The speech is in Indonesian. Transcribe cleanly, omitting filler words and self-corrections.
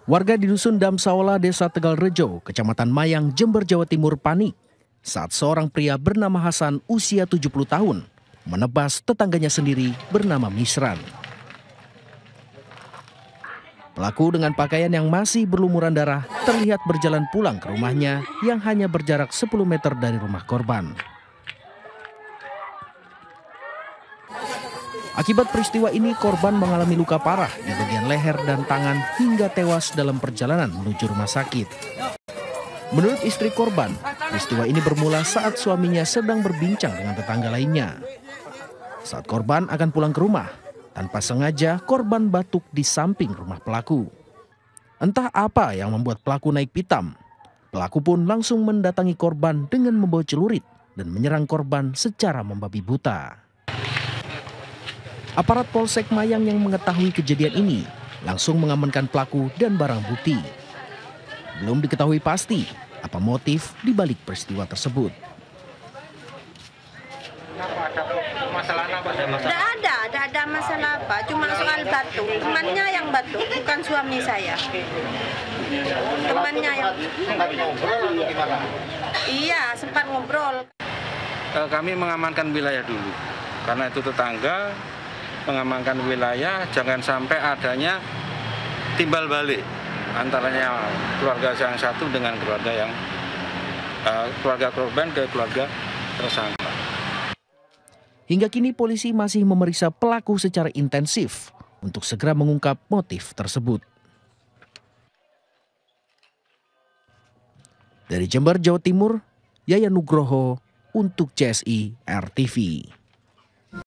Warga di Dusun Damsawala, Desa Tegal Rejo, Kecamatan Mayang, Jember, Jawa Timur panik saat seorang pria bernama Hasan usia 70 tahun menebas tetangganya sendiri bernama Misran. Pelaku dengan pakaian yang masih berlumuran darah terlihat berjalan pulang ke rumahnya yang hanya berjarak 10 meter dari rumah korban. Akibat peristiwa ini, korban mengalami luka parah di bagian leher dan tangan hingga tewas dalam perjalanan menuju rumah sakit. Menurut istri korban, peristiwa ini bermula saat suaminya sedang berbincang dengan tetangga lainnya. Saat korban akan pulang ke rumah, tanpa sengaja korban batuk di samping rumah pelaku. Entah apa yang membuat pelaku naik pitam. Pelaku pun langsung mendatangi korban dengan membawa celurit dan menyerang korban secara membabi buta. Aparat Polsek Mayang yang mengetahui kejadian ini langsung mengamankan pelaku dan barang bukti. Belum diketahui pasti apa motif di balik peristiwa tersebut. Tidak ada masalah apa, cuma soal batuk. Temannya yang batuk, bukan suami saya. Temannya yang... Iya, sempat ngobrol. Kami mengamankan wilayah dulu, karena itu tetangga. Mengamankan wilayah, jangan sampai adanya timbal balik antaranya keluarga yang satu dengan keluarga korban ke keluarga tersangka. Hingga kini polisi masih memeriksa pelaku secara intensif untuk segera mengungkap motif tersebut. Dari Jember, Jawa Timur, Yayan Nugroho untuk CSI RTV.